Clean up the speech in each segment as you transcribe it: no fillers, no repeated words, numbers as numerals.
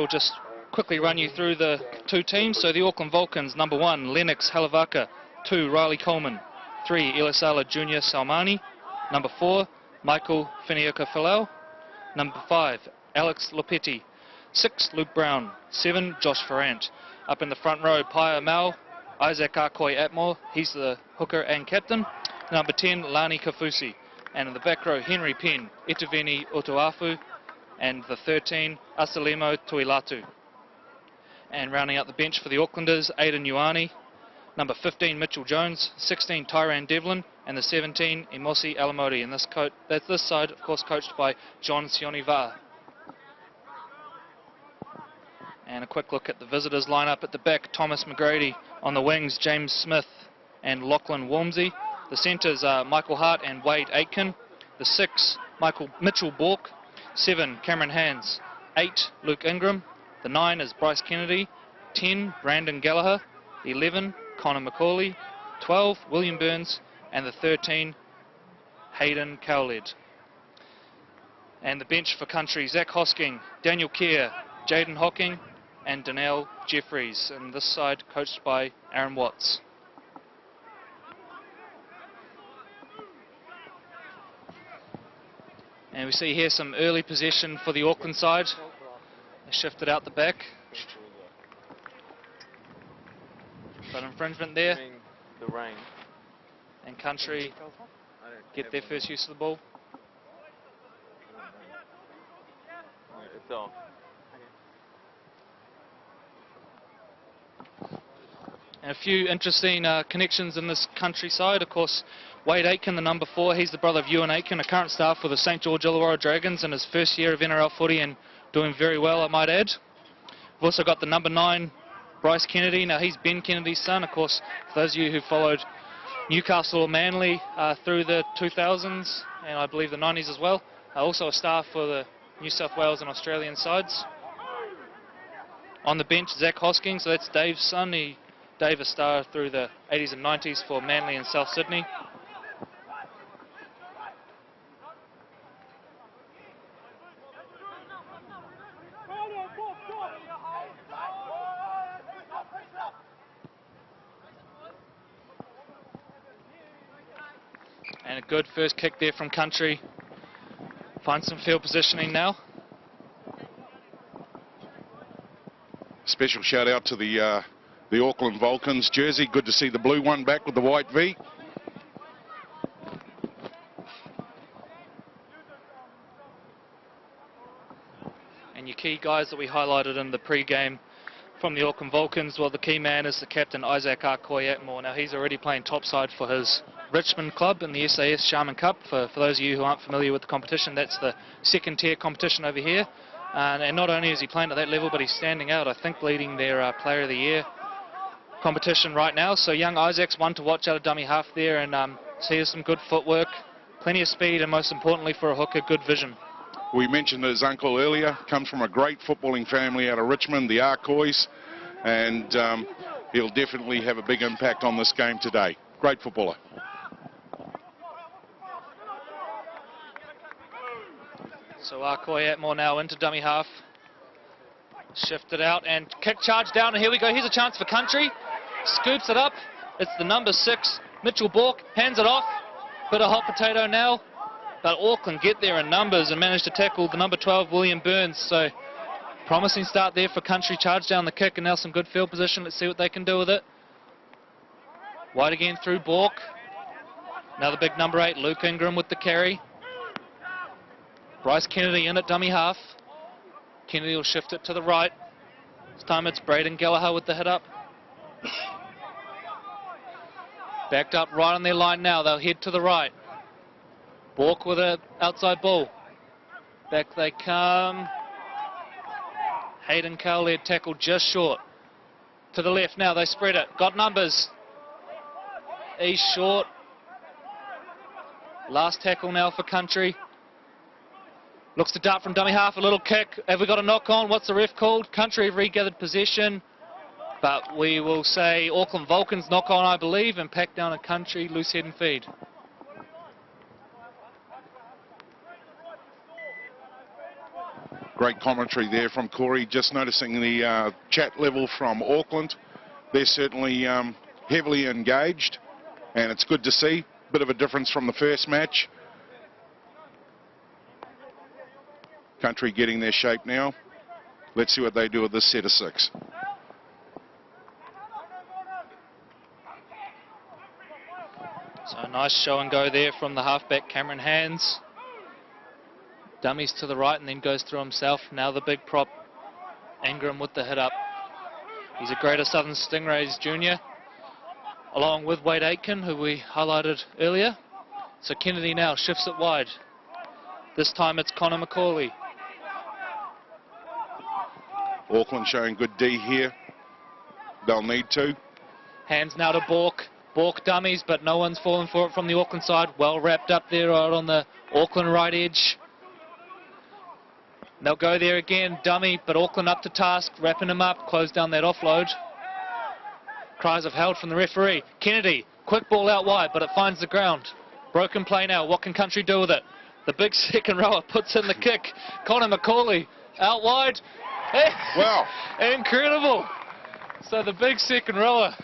we'll just quickly run you through the two teams. So the Auckland Vulcans, number 1, Lennox Halavaka. 2, Riley Coleman. 3, Ilisala Junior Salmani. Number 4, Michael Finiaka-Filau. Number 5, Alex Lopetti. 6, Luke Brown. 7, Josh Ferrant. Up in the front row, Paia Mau, Isaac Akoi-Atmore. He's the hooker and captain. Number 10, Lani Kafusi. And in the back row, Henry Penn, Etaveni Otahuhu. And the 13, Asalemo Tuilatu. And rounding out the bench for the Aucklanders, Aidan Ioane. Number 15, Mitchell Jones. 16, Tyran Devlin. And the 17, Emosi Alamoti. And this side, of course, coached by John Sioniva. And a quick look at the visitors lineup at the back. Thomas McGrady. On the wings, James Smith and Lachlan Walmsley. The centres are Michael Hart and Wade Aitken. The 6, Mitchell Bork. 7, Cameron Hands. 8, Luke Ingram. The 9 is Bryce Kennedy. 10, Brandon Gallagher. 11, Connor McCauley. 12, William Burns. And the 13, Hayden Cowled. And the bench for country, Zach Hosking, Daniel Kerr, Jaden Hocking, and Donnell Jeffries. And this side coached by Aaron Watts. And we see here some early possession for the Auckland side. They shifted out the back. But infringement there. The rain. And country get their first use of the ball. It's off. And a few interesting connections in this countryside. Of course, Wade Aitken, the number 4, he's the brother of Ewan Aitken, a current staff for the St George Illawarra Dragons in his first year of NRL footy and doing very well, I might add. We've also got the number 9, Bryce Kennedy. Now, he's Ben Kennedy's son, of course, for those of you who followed Newcastle or Manly through the 2000s and I believe the 90s as well. Also a staff for the New South Wales and Australian sides. On the bench, Zach Hosking, so that's Dave's son. Dave a star through the 80s and 90s for Manly and South Sydney. And a good first kick there from country. Find some field positioning now. Special shout out to the Auckland Vulcans jersey. Good to see the blue one back with the white V. And your key guys that we highlighted in the pre-game from the Auckland Vulcans, well, the key man is the captain, Isaac Akoi-Atmore. Now, he's already playing topside for his Richmond club in the SAS Sharman Cup. For those of you who aren't familiar with the competition, that's the second tier competition over here. And not only is he playing at that level, but he's standing out, I think, leading their Player of the Year competition right now. So young Isaac's one to watch out of dummy half there, and see some good footwork, plenty of speed, and most importantly for a hooker, good vision. We mentioned his uncle earlier, comes from a great footballing family out of Richmond, the Arcoys, and he'll definitely have a big impact on this game today. Great footballer. So Akoi-Atmore now into dummy half. Shifted out and kick charge down, and here we go. Here's a chance for country. Scoops it up. It's the number 6, Mitchell Bork, hands it off. Bit of hot potato now. But Auckland get there in numbers and manage to tackle the number 12, William Burns. So promising start there for country. Charge down the kick and now some good field position. Let's see what they can do with it. Wide again through Bork. Another big number 8, Luke Ingram with the carry. Bryce Kennedy in at dummy half. Kennedy will shift it to the right. This time it's Braden Gallagher with the hit up. Backed up right on their line now. They'll head to the right. Bork with an outside ball. Back they come. Hayden Cowled tackled just short. To the left now, they spread it. Got numbers. He's short. Last tackle now for country. Looks to dart from dummy half, a little kick. Have we got a knock on? What's the ref called? Country have regathered possession. But we will say Auckland Vulcans knock on, I believe, and pack down a country loose head and feed. Great commentary there from Corey. Just noticing the chat level from Auckland. They're certainly heavily engaged, and it's good to see. Bit of a difference from the first match. Country getting their shape now. Let's see what they do with this set of 6. So a nice show and go there from the halfback Cameron Hands. Dummies to the right and then goes through himself. Now the big prop, Ingram with the hit up. He's a Greater Southern Stingrays junior, along with Wade Aitken, who we highlighted earlier. So Kennedy now shifts it wide. This time it's Connor McCauley. Auckland showing good D here. They'll need to. Hands now to Bork. Bork dummies, but no one's fallen for it from the Auckland side. Well wrapped up there right on the Auckland right edge. They'll go there again, dummy, but Auckland up to task, wrapping him up, close down that offload. Cries of held from the referee. Kennedy, quick ball out wide, but it finds the ground. Broken play now, what can Country do with it? The big second rower puts in the kick. Connor McCauley out wide. Wow. Incredible. So the big second rower,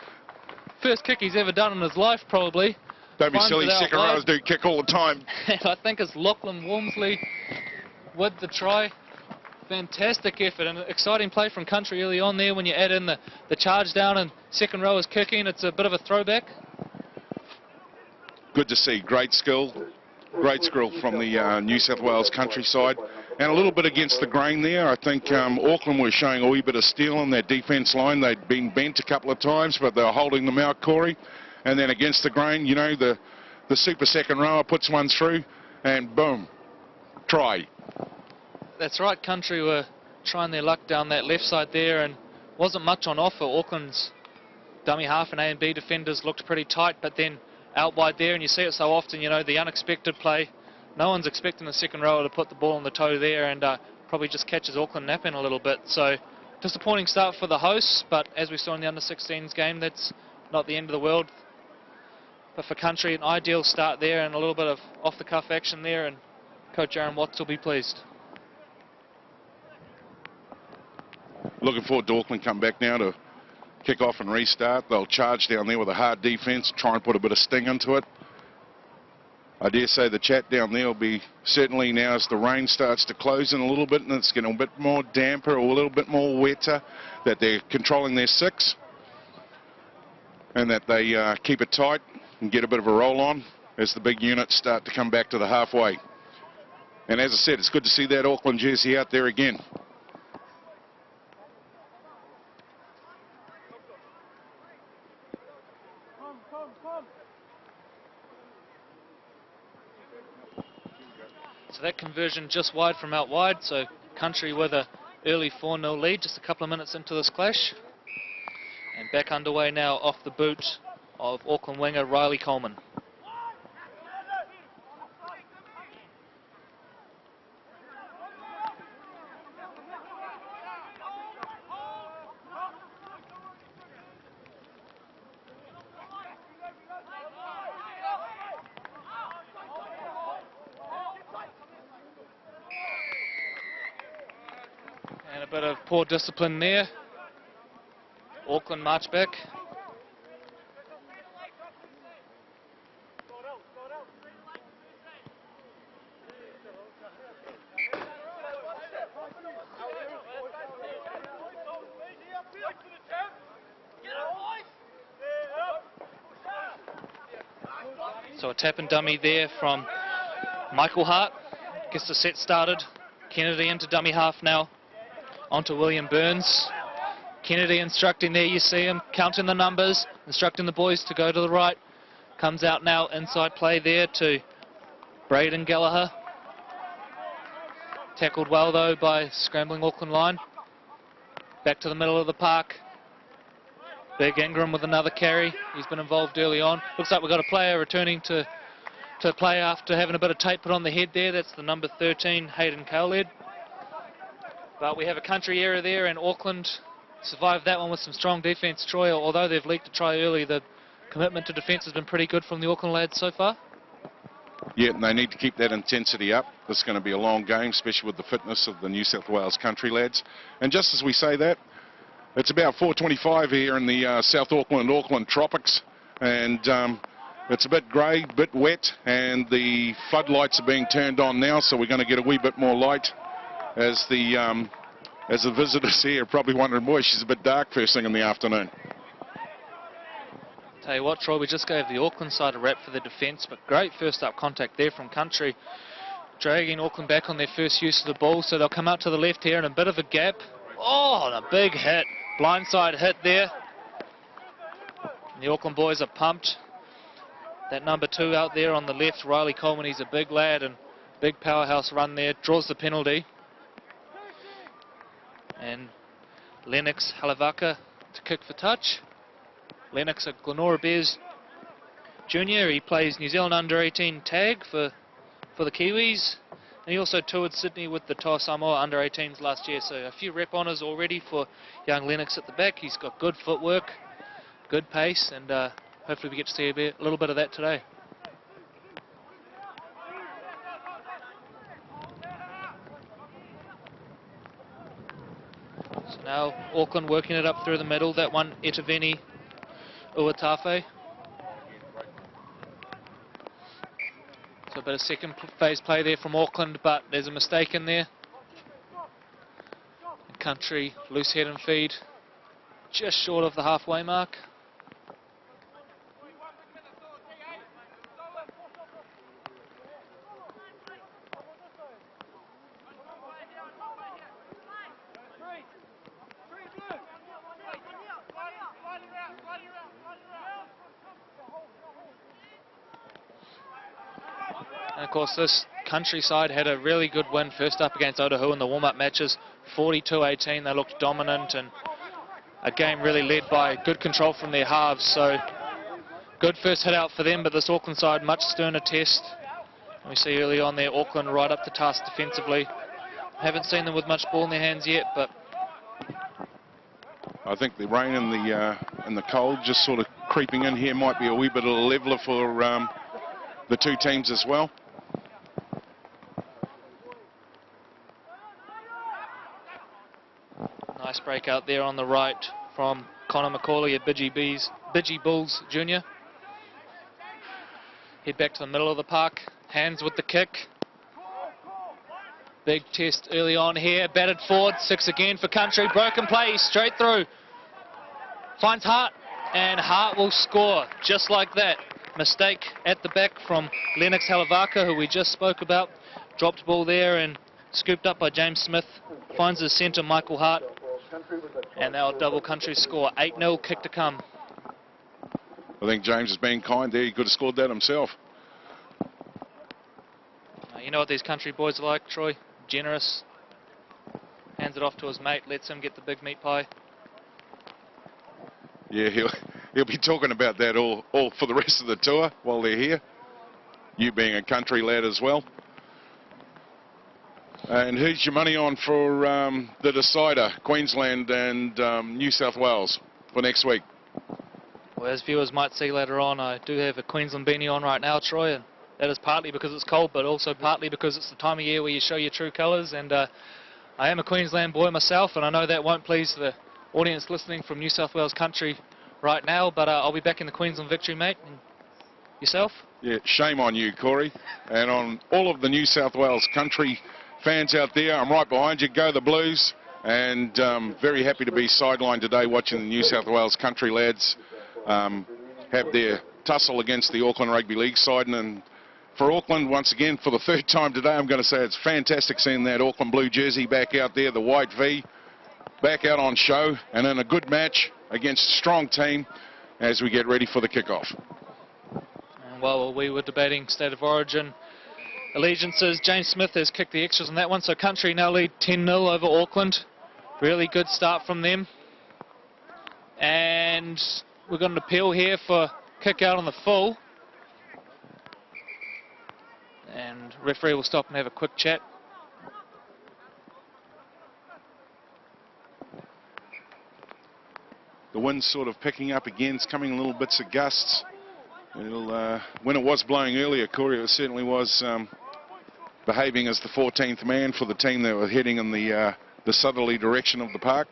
first kick he's ever done in his life probably. Don't be silly, second rowers do kick all the time. And I think it's Lachlan Walmsley with the try. Fantastic effort and exciting play from Country early on there when you add in the charge down and second row is kicking. It's a bit of a throwback. Good to see. Great skill. Great skill from the New South Wales countryside. And a little bit against the grain there. I think Auckland were showing a wee bit of steel on their defence line. They'd been bent a couple of times, but they were holding them out, Corey. And then against the grain, you know, the super second rower puts one through and boom, try. That's right, Country were trying their luck down that left side there and wasn't much on offer. Auckland's dummy half and A and B defenders looked pretty tight, but then out wide there, and you see it so often, you know, the unexpected play. No one's expecting the second rower to put the ball on the toe there and probably just catches Auckland napping a little bit. So disappointing start for the hosts, but as we saw in the under-16s game, that's not the end of the world. But for Country, an ideal start there and a little bit of off-the-cuff action there, and Coach Aaron Watts will be pleased. Looking forward to Auckland come back now to kick off and restart. They'll charge down there with a hard defence, try and put a bit of sting into it. I dare say the chat down there will be certainly now as the rain starts to close in a little bit and it's getting a bit more damper or a little bit more wetter, that they're controlling their 6 and that they keep it tight and get a bit of a roll on as the big units start to come back to the halfway. And as I said, it's good to see that Auckland jersey out there again. So that conversion just wide from out wide, so Country with a early 4-0 lead just a couple of minutes into this clash. And back underway now off the boot of Auckland winger Riley Coleman. And a bit of poor discipline there. Auckland march back. So a tap and dummy there from Michael Hart. Gets the set started. Kennedy into dummy half now. Onto William Burns. Kennedy instructing there, you see him counting the numbers, instructing the boys to go to the right. Comes out now, inside play there to Braden Gallagher. Tackled well though by scrambling Auckland line. Back to the middle of the park. Big Ingram with another carry. He's been involved early on. Looks like we've got a player returning to play after having a bit of tape put on the head there. That's the number 13, Hayden Cowled. But we have a Country error there, and Auckland survived that one with some strong defence. Troy, although they've leaked a try early, the commitment to defence has been pretty good from the Auckland lads so far. Yeah, and they need to keep that intensity up. This is going to be a long game, especially with the fitness of the New South Wales country lads. And just as we say that, it's about 4:25 here in the South Auckland tropics, and it's a bit grey, a bit wet, and the floodlights are being turned on now, so we're going to get a wee bit more light as the visitors here are probably wondering, boy, she's a bit dark first thing in the afternoon. Tell you what, Troy, we just gave the Auckland side a rap for the defence, but great first up contact there from country, dragging Auckland back on their first use of the ball, so they'll come out to the left here in a bit of a gap. Oh, and a big hit, blindside hit there. And the Auckland boys are pumped. That number 2 out there on the left, Riley Coleman, he's a big lad and big powerhouse run there, draws the penalty. And Lennox Halavaka to kick for touch. Lennox, a Glenora Bears junior. He plays New Zealand under-18 tag for the Kiwis. And he also toured Sydney with the Toa Samoa under-18s last year. So a few rep honours already for young Lennox at the back. He's got good footwork, good pace, and hopefully we get to see a little bit of that today. So now Auckland working it up through the middle. That one, AKvNSW U18. So a bit of second phase play there from Auckland, but there's a mistake in there. And country, loose head and feed, just short of the halfway mark. And of course this countryside had a really good win first up against Otahuhu in the warm-up matches, 42-18. They looked dominant and a game really led by good control from their halves. So good first hit out for them, but this Auckland side much sterner test. And we see early on there Auckland right up to task defensively. Haven't seen them with much ball in their hands yet, but I think the rain and the cold just sort of creeping in here might be a wee bit of a leveller for the two teams as well. Nice break out there on the right from Connor McCauley at Bidgie Bulls Jr. Head back to the middle of the park, hands with the kick. Big test early on here, batted forward, 6 again for country, broken play, straight through. Finds Hart, and Hart will score, just like that. Mistake at the back from Lennox Halavaka, who we just spoke about. Dropped ball there and scooped up by James Smith. Finds his centre, Michael Hart. And they'll double country score, 8-0, kick to come. I think James is being kind there, he could have scored that himself. You know what these country boys are like, Troy? Generous. Hands it off to his mate, lets him get the big meat pie. Yeah, he'll be talking about that all for the rest of the tour while they're here. You being a country lad as well. And who's your money on for the decider, Queensland and New South Wales for next week? Well, as viewers might see later on, I do have a Queensland beanie on right now, Troy, and that is partly because it's cold, but also partly because it's the time of year where you show your true colours. And I am a Queensland boy myself, and I know that won't please the audience listening from New South Wales country right now, but I'll be back in the Queensland victory, mate. And yourself? Yeah, shame on you, Corey, and on all of the New South Wales country fans out there. I'm right behind you. Go the Blues, and very happy to be sidelined today watching the New South Wales country lads have their tussle against the Auckland Rugby League side. And for Auckland, once again, for the third time today, I'm going to say it's fantastic seeing that Auckland blue jersey back out there, the white V, back out on show, and in a good match against a strong team as we get ready for the kickoff. And while we were debating State of Origin allegiances, James Smith has kicked the extras on that one, so country now lead 10-0 over Auckland. Really good start from them. And we're going to appeal here for kick out on the full. And referee will stop and have a quick chat. The wind's sort of picking up again. It's coming in little bits of gusts. When it was blowing earlier, Corey, it certainly was behaving as the 14th man for the team that were heading in the southerly direction of the park.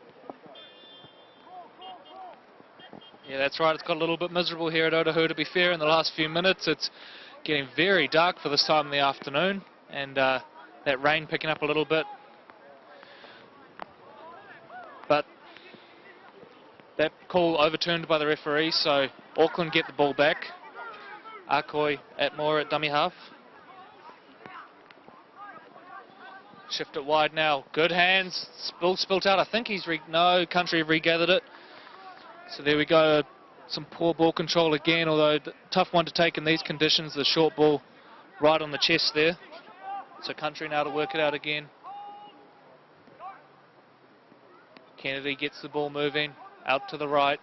Yeah, that's right. It's got a little bit miserable here at Otahuhu, to be fair, in the last few minutes. It's getting very dark for this time in the afternoon, and that rain picking up a little bit. But that call overturned by the referee, so Auckland get the ball back. AKvNSW at dummy half. Shift it wide now. Good hands. Spilt out. I think he's no, Country have regathered it. So there we go. Some poor ball control again, although tough one to take in these conditions. The short ball right on the chest there. So Country now to work it out again. Kennedy gets the ball moving. Out to the right.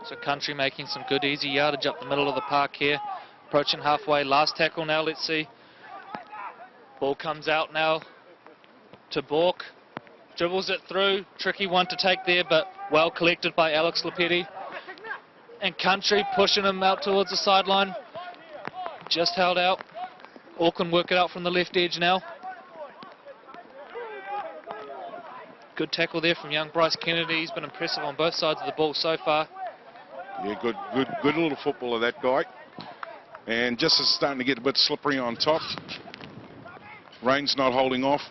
So Country making some good easy yardage up the middle of the park here. Approaching halfway. Last tackle now, let's see. Ball comes out now to Bork. Dribbles it through. Tricky one to take there, but well collected by Alex Lepetti. And Country pushing him out towards the sideline. Just held out. Auckland work it out from the left edge now. Good tackle there from young Bryce Kennedy. He's been impressive on both sides of the ball so far. Yeah, good little footballer, that guy. And just as it's starting to get a bit slippery on top. Rain's not holding off.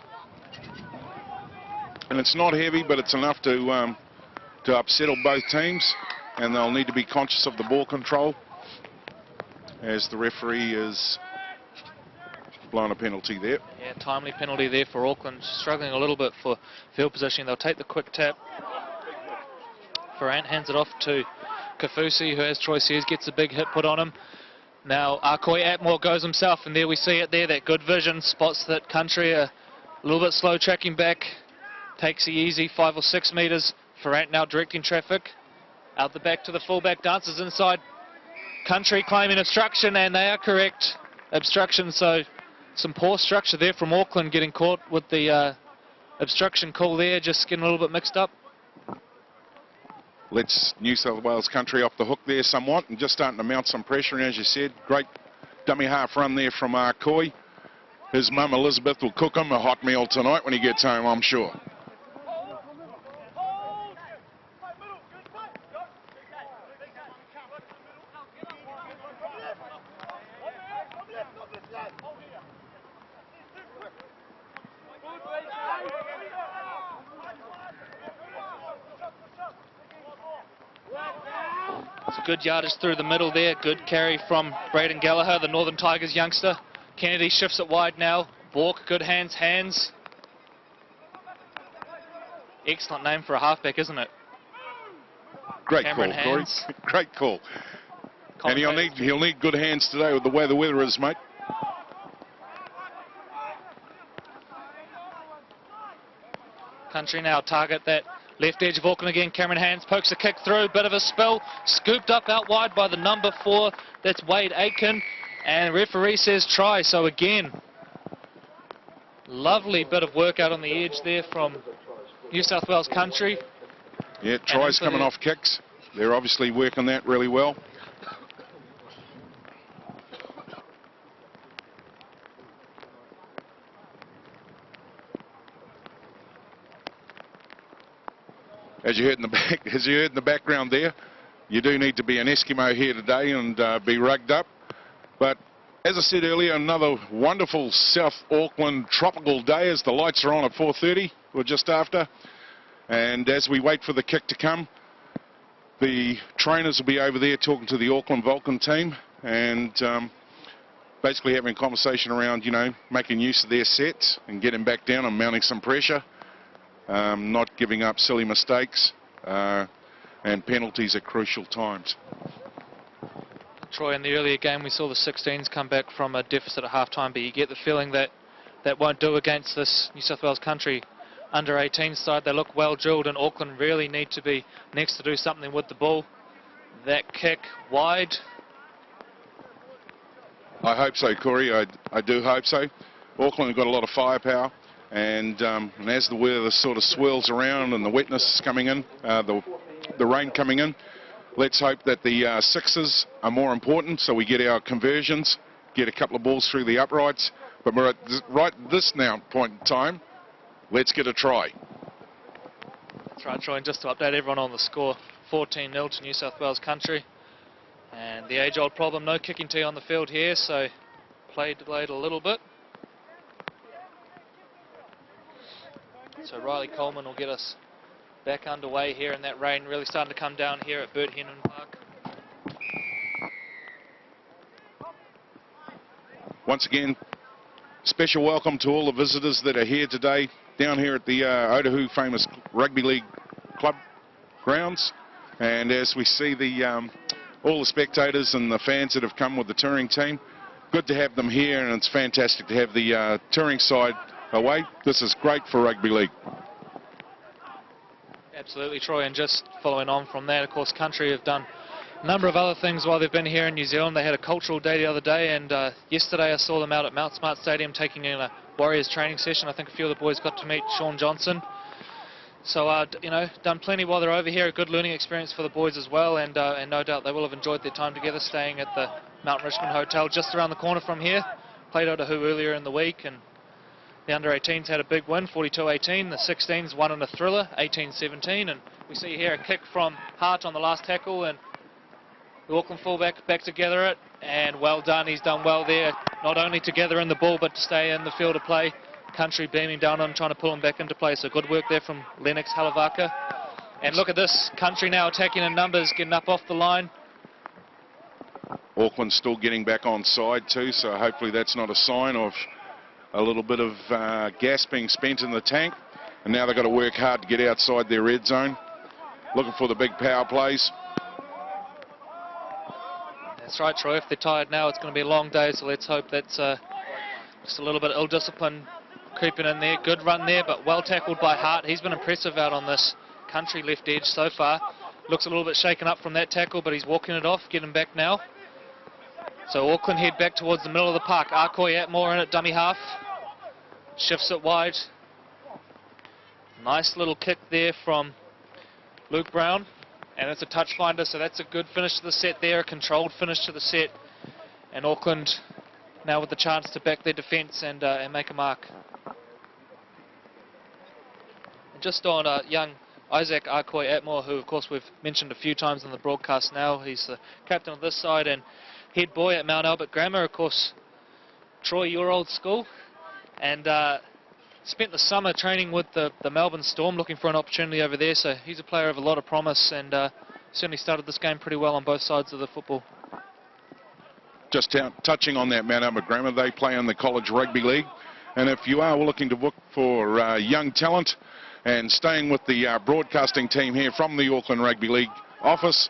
And it's not heavy, but it's enough to upsettle both teams. And they'll need to be conscious of the ball control as the referee is blowing a penalty there. Yeah, timely penalty there for Auckland. Struggling a little bit for field position. They'll take the quick tap. Ferrant hands it off to Kafusi, who has choice here, gets a big hit put on him. Now AKvNSW goes himself, and there we see it there, that good vision, spots that Country a little bit slow tracking back, takes the easy 5 or 6 metres. Ferrant now directing traffic, out the back to the fullback, dances inside. Country claiming obstruction, and they are correct, obstruction, so some poor structure there from Auckland, getting caught with the obstruction call there, just getting a little bit mixed up. Lets New South Wales Country off the hook there somewhat and just starting to mount some pressure. And as you said, great dummy half run there from Coy. His mum Elizabeth will cook him a hot meal tonight when he gets home, I'm sure. Good yardage through the middle there. Good carry from Braden Gallagher, the Northern Tigers youngster. Kennedy shifts it wide now. Bork, good hands. Excellent name for a halfback, isn't it? Great Cameron call, Corey. Hands. Great call. And he'll need good hands today with the way the weather is, mate. Country now target that left edge of Auckland again. Cameron Hands pokes a kick through, bit of a spill, scooped up out wide by the number 4, that's Wade Aitken, and referee says try. So again, lovely bit of work out on the edge there from New South Wales Country. Yeah, tries coming off kicks. They're obviously working that really well. As you heard in the background there, you do need to be an Eskimo here today and be rugged up. But as I said earlier, another wonderful South Auckland tropical day as the lights are on at 4:30 or just after. And as we wait for the kick to come, the trainers will be over there talking to the Auckland Vulcan team and basically having a conversation around, you know, making use of their sets and getting back down and mounting some pressure. Not giving up silly mistakes and penalties at crucial times. Troy, in the earlier game we saw the 16s come back from a deficit at half-time, but you get the feeling that that won't do against this New South Wales country under-18 side. They look well drilled, and Auckland really need to be next to do something with the ball. That kick wide. I hope so, Corey. I do hope so. Auckland have got a lot of firepower, and as the weather sort of swirls around and the wetness is coming in, the rain coming in, let's hope that the sixes are more important, so we get our conversions, get a couple of balls through the uprights. But we're at right this now point in time, let's get a try. That's right, Troy, and just to update everyone on the score, 14-0 to New South Wales country. And the age-old problem, no kicking tee on the field here, so play delayed a little bit. So Riley Coleman will get us back underway here, and that rain really starting to come down here at Bert Henham Park. Once again, special welcome to all the visitors that are here today, down here at the Otahuhu famous Rugby League Club grounds. And as we see all the spectators and the fans that have come with the touring team, good to have them here, and it's fantastic to have the touring side away. This is great for Rugby League. Absolutely, Troy, and just following on from that, of course, country have done a number of other things while they've been here in New Zealand. They had a cultural day the other day, and yesterday I saw them out at Mount Smart Stadium taking in a Warriors training session. I think a few of the boys got to meet Sean Johnson. So, you know, done plenty while they're over here. A good learning experience for the boys as well, and no doubt they will have enjoyed their time together staying at the Mount Richmond Hotel just around the corner from here. Played Otahuhu earlier in the week, and the under-18s had a big win, 42-18. The 16s won in a thriller, 18-17. And we see here a kick from Hart on the last tackle, and the Auckland fullback back together it, and well done. He's done well there, not only to gather in the ball, but to stay in the field of play. Country beaming down on him, trying to pull him back into play. So good work there from Lennox Halavaka. And look at this, Country now attacking in numbers, getting up off the line. Auckland still getting back on side too, so hopefully that's not a sign of a little bit of gas being spent in the tank. And now they've got to work hard to get outside their red zone. Looking for the big power plays. That's right, Troy. If they're tired now, it's going to be a long day, so let's hope that's just a little bit of ill-discipline creeping in there. Good run there, but well tackled by Hart. He's been impressive out on this Country left edge so far. Looks a little bit shaken up from that tackle, but he's walking it off, getting back now. So Auckland head back towards the middle of the park. Atmore in at dummy half. Shifts it wide. Nice little kick there from Luke Brown. And it's a touch finder, so that's a good finish to the set there. A controlled finish to the set. And Auckland now with the chance to back their defence and make a mark. And just on young Isaac Atmore, who of course we've mentioned a few times on the broadcast now. He's the captain of this side and head boy at Mount Albert Grammar. Of course, Troy, your old school. And spent the summer training with the Melbourne Storm, looking for an opportunity over there. So he's a player of a lot of promise, and certainly started this game pretty well on both sides of the football. Just touching on that Mount Albert Grammar, they play in the College Rugby League. And if you are looking to look for young talent and staying with the broadcasting team here from the Auckland Rugby League office,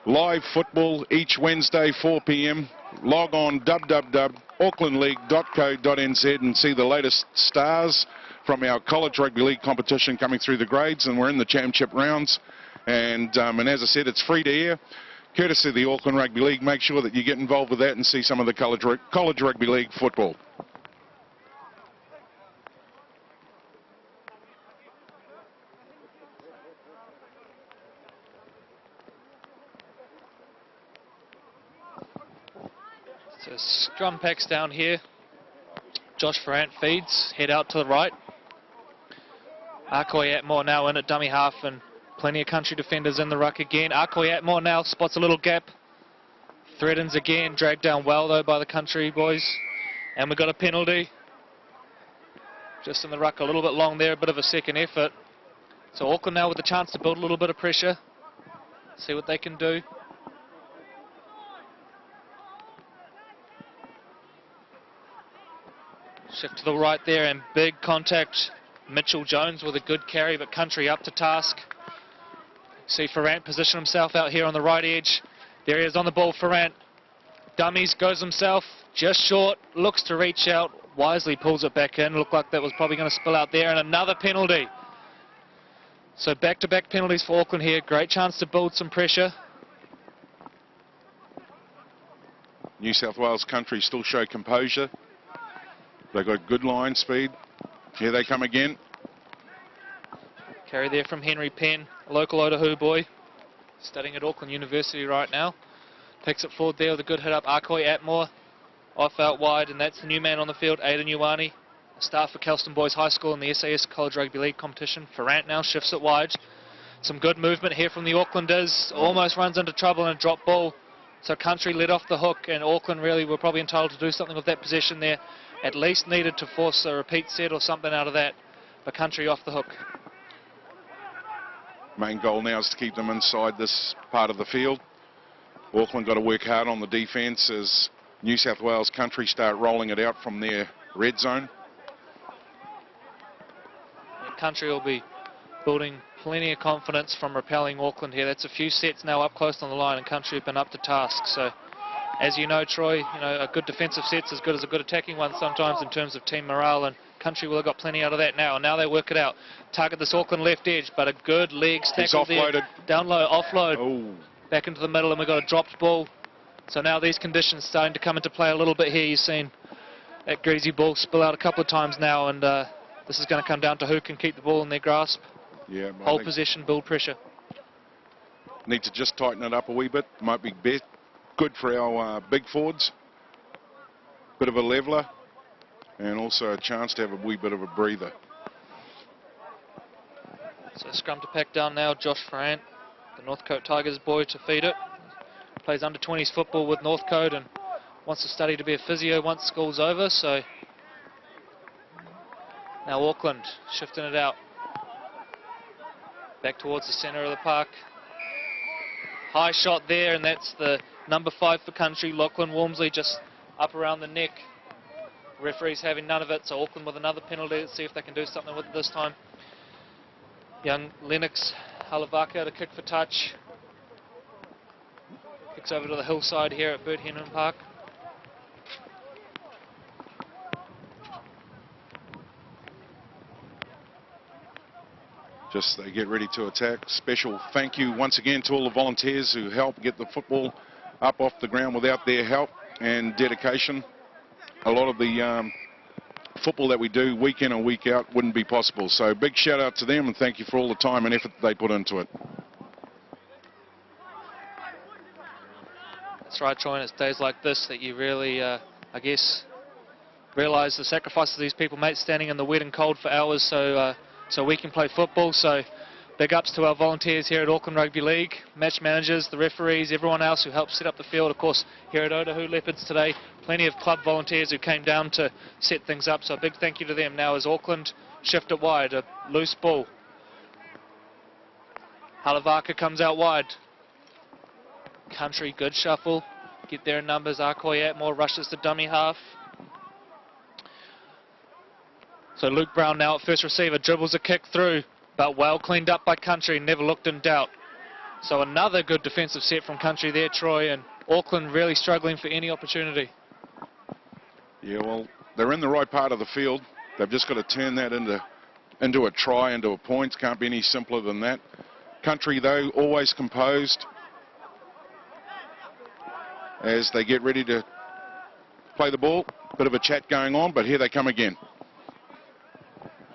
live football each Wednesday 4 p.m. Log on www.aucklandleague.co.nz and see the latest stars from our College Rugby League competition coming through the grades, and we're in the championship rounds. And as I said, it's free to air, courtesy of the Auckland Rugby League. Make sure that you get involved with that and see some of the College Rugby League football. So scrum packs down here. Josh Ferrant feeds, head out to the right. Atmore now in at dummy half, and plenty of Country defenders in the ruck again. Atmore now spots a little gap. Threatens again, dragged down well though by the Country boys. And we've got a penalty. Just in the ruck a little bit long there, a bit of a second effort. So Auckland now with a chance to build a little bit of pressure. See what they can do. Shift to the right there, and big contact. Mitchell Jones with a good carry, but Country up to task. See Ferrant position himself out here on the right edge. There he is on the ball, Ferrant. Dummies, goes himself, just short, looks to reach out, wisely pulls it back in. Looked like that was probably going to spill out there, and another penalty. So back-to-back penalties for Auckland here. Great chance to build some pressure. New South Wales country still show composure. They've got good line speed. Here they come again. Carry there from Henry Penn, a local Otahuhu boy, studying at Auckland University right now. Takes it forward there with a good hit up. AKvNSW off out wide, and that's the new man on the field, Aidan Ioane, a star for Kelston Boys High School in the SAS College Rugby League competition. Ferrant now shifts it wide. Some good movement here from the Aucklanders. Almost runs into trouble in a drop ball. So country let off the hook, and Auckland really were probably entitled to do something with that possession there. At least needed to force a repeat set or something out of that. But country off the hook. Main goal now is to keep them inside this part of the field. Auckland got to work hard on the defence as New South Wales country start rolling it out from their red zone. And country will be building plenty of confidence from repelling Auckland here. That's a few sets now up close on the line, and country have been up to task. So, as you know, Troy, a good defensive set's as good as a good attacking one sometimes in terms of team morale, and country will have got plenty out of that now. And now they work it out. Target this Auckland left edge, but a good legs tackle there. Down low, offload. Oh. Back into the middle, and we've got a dropped ball. So now these conditions starting to come into play a little bit here. You've seen that greasy ball spill out a couple of times now, and this is going to come down to who can keep the ball in their grasp. Yeah, hold possession, build pressure. Need to just tighten it up a wee bit. Might be good for our big forwards. Bit of a leveller, and also a chance to have a wee bit of a breather. So scrum to pack down now, Josh Ferrant, the Northcote Tigers boy, to feed it. Plays under 20s football with Northcote and wants to study to be a physio once school's over. So now Auckland shifting it out. Back towards the centre of the park. High shot there, and that's the number 5 for country, Lachlan Walmsley, just up around the neck. Referee's having none of it, so Auckland with another penalty. Let's see if they can do something with it this time. Young Lennox Halavaka to kick for touch. Kicks over to the hillside here at Bert Henham Park. Just they get ready to attack. Special thank you once again to all the volunteers who help get the football up off the ground. Without their help and dedication, a lot of the football that we do week in and week out wouldn't be possible. So big shout out to them, and thank you for all the time and effort they put into it. That's right, Troy, and it's days like this that you really, I guess, realise the sacrifices these people make, standing in the wet and cold for hours so we can play football. So big ups to our volunteers here at Auckland Rugby League, match managers, the referees, everyone else who helped set up the field. Of course, here at Otahuhu Leopards today, plenty of club volunteers who came down to set things up. So a big thank you to them. Now as Auckland shift it wide, a loose ball. Halavaka comes out wide. Country, good shuffle. Get there in numbers. AKvNSW rushes to dummy half. So Luke Brown now at first receiver, dribbles a kick through, but well cleaned up by country, never looked in doubt. So another good defensive set from country there, Troy, and Auckland really struggling for any opportunity. Yeah, well, they're in the right part of the field. They've just got to turn that into a try, into a point. Can't be any simpler than that. Country, though, always composed as they get ready to play the ball. Bit of a chat going on, but here they come again.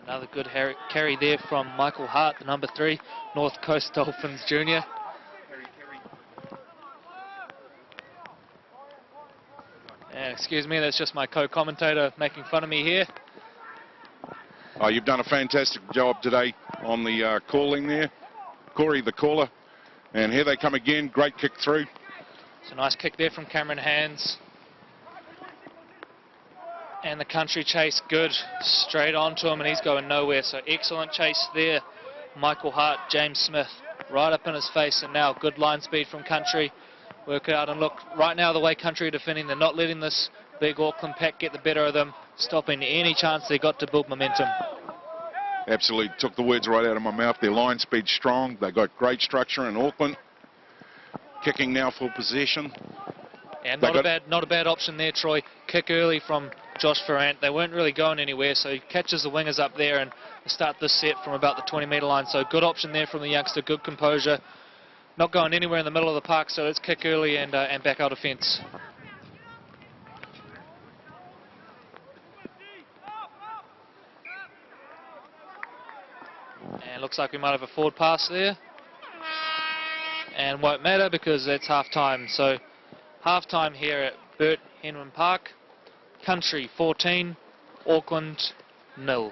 Another good carry there from Michael Hart, the number 3, North Coast Dolphins Junior. And excuse me, that's just my co-commentator making fun of me here. Oh, you've done a fantastic job today on the calling there. Corey, the caller. And here they come again. Great kick through. So nice kick there from Cameron Hands. And the country chase good, straight onto him, and he's going nowhere. So excellent chase there. Michael Hart, James Smith, right up in his face, and now good line speed from country. Work it out, and look, right now the way country are defending, they're not letting this big Auckland pack get the better of them, stopping any chance they got to build momentum. Absolutely took the words right out of my mouth. Their line speed strong. They got great structure in Auckland. Kicking now for possession. And They not a bad option there, Troy. Kick early from Josh Ferrant. They weren't really going anywhere, so he catches the wingers up there and start this set from about the 20-metre line. So good option there from the youngster, good composure. Not going anywhere in the middle of the park, so let's kick early and back out offence. And looks like we might have a forward pass there. And won't matter because that's half-time. So half-time here at Bert Henham Park. Country 14, Auckland 0.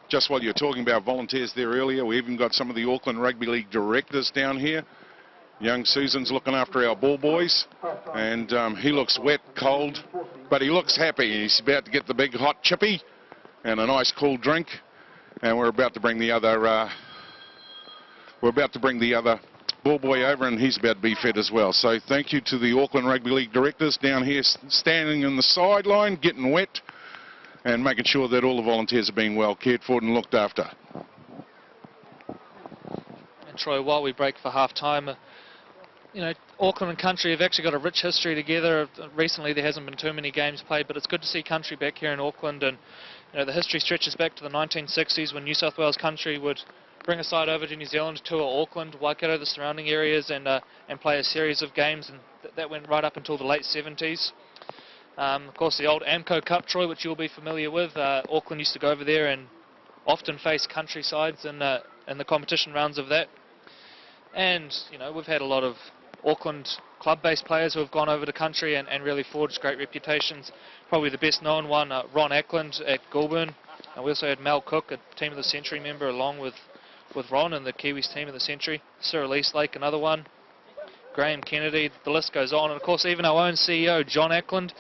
Just while you're talking about volunteers there earlier, we even got some of the Auckland Rugby League directors down here. Young Susan's looking after our ball boys, and he looks wet, cold, but he looks happy. He's about to get the big hot chippy and a nice cool drink, and we're about to bring the other ball boy over, and he's about to be fed as well. So thank you to the Auckland Rugby League directors down here standing in the sideline, getting wet, and making sure that all the volunteers are being well cared for and looked after. And Troy, while we break for half-time, you know, Auckland and Country have actually got a rich history together. Recently there hasn't been too many games played, but it's good to see Country back here in Auckland. And you know, the history stretches back to the 1960s when New South Wales Country would bring a side over to New Zealand, tour Auckland, Waikato, the surrounding areas, and play a series of games, and that went right up until the late 70s. Of course, the old Amco Cup, Troy, which you'll be familiar with, Auckland used to go over there and often face Country sides in the competition rounds of that. And you know, we've had a lot of Auckland club-based players who have gone over to Country and really forged great reputations. Probably the best known one, Ron Ackland at Goulburn. And we also had Mel Cook, a Team of the Century member, along with Ron and the Kiwis Team of the Century. Cyril Eastlake, another one. Graham Kennedy, the list goes on. And of course, even our own CEO, John Ackland,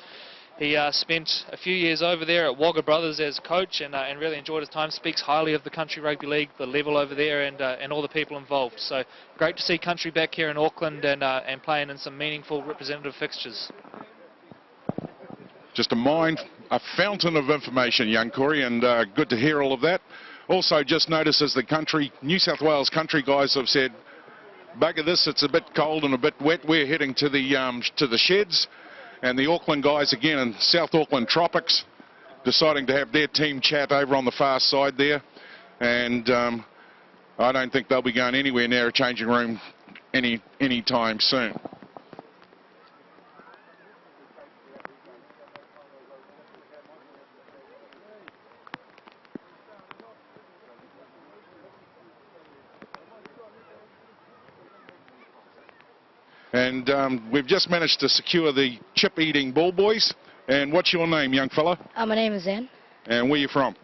he spent a few years over there at Wagga Brothers as coach and really enjoyed his time. Speaks highly of the Country Rugby League, the level over there, and all the people involved. So great to see Country back here in Auckland and playing in some meaningful representative fixtures. Just a fountain of information, young Corey, and good to hear all of that. Also, just notice as the New South Wales Country guys have said, bugger this, it's a bit cold and a bit wet, we're heading to the sheds. And the Auckland guys, again, in South Auckland Tropics, deciding to have their team chat over on the far side there. And I don't think they'll be going anywhere near a changing room any time soon. And we've just managed to secure the chip-eating ball boys. And what's your name, young fella? My name is Zan. And where are you from?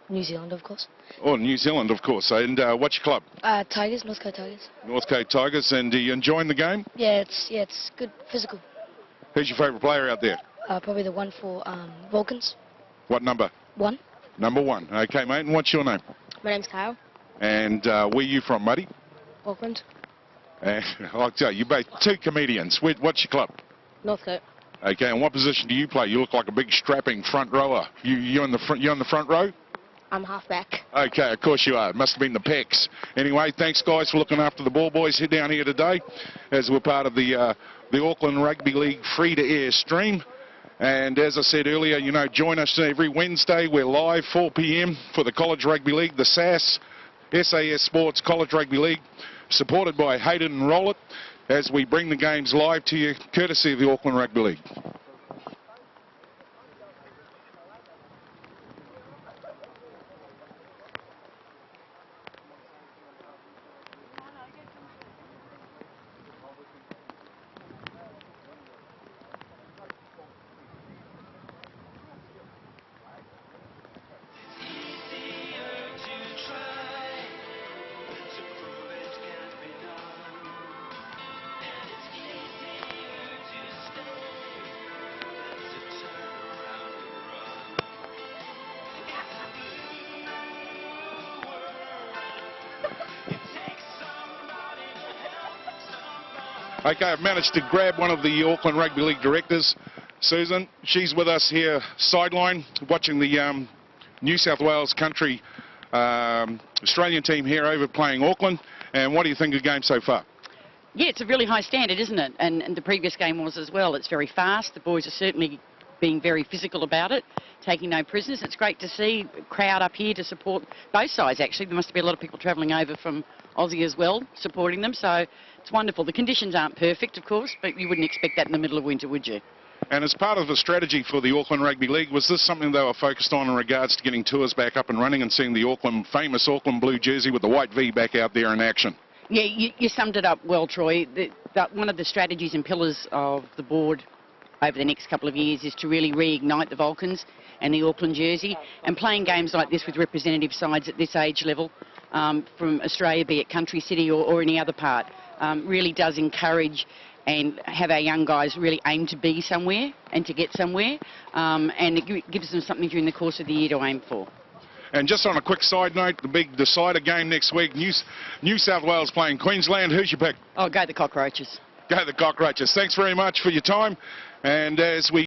New Zealand, of course. Oh, New Zealand, of course. And what's your club? Tigers, North Coast Tigers. North Coast Tigers. And are you enjoying the game? Yeah, it's good, physical. Who's your favourite player out there? Probably the one for Vulcans. What number? 1. Number 1. Okay, mate. And what's your name? My name's Kyle. And where are you from, buddy? Auckland. I'll tell you, both two comedians. What's your club? Northcote. Okay, and what position do you play? You look like a big strapping front rower. You in the front row? I'm halfback. Okay, of course you are. It must have been the pecs. Anyway, thanks guys for looking after the ball boys here down here today, as we're part of the Auckland Rugby League free-to-air stream. And as I said earlier, you know, join us every Wednesday. We're live 4 p.m. for the College Rugby League, the SAS Sports College Rugby League, supported by Hayden and Rollett, as we bring the games live to you, courtesy of the Auckland Rugby League. Okay, I've managed to grab one of the Auckland Rugby League directors, Susan. She's with us here sideline, watching the New South Wales Country Australian team here over playing Auckland. And what do you think of the game so far? Yeah, it's a really high standard, isn't it? And the previous game was as well. It's very fast. The boys are certainly being very physical about it, taking no prisoners. It's great to see a crowd up here to support both sides, actually. There must be a lot of people travelling over from Aussie as well, supporting them. So it's wonderful. The conditions aren't perfect, of course, but you wouldn't expect that in the middle of winter, would you? And as part of the strategy for the Auckland Rugby League, was this something they were focused on in regards to getting tours back up and running and seeing the famous Auckland blue jersey with the white V back out there in action? Yeah, you summed it up well, Troy. One of the strategies and pillars of the board over the next couple of years is to really reignite the Vulcans and the Auckland jersey, and playing games like this with representative sides at this age level from Australia, be it country, city or any other part, really does encourage and have our young guys really aim to be somewhere and to get somewhere, and it gives them something during the course of the year to aim for. And just on a quick side note, the big decider game next week, New South Wales playing Queensland. Who's your pick? Oh, go the Cockroaches. Go the Cockroaches. Thanks very much for your time. And as we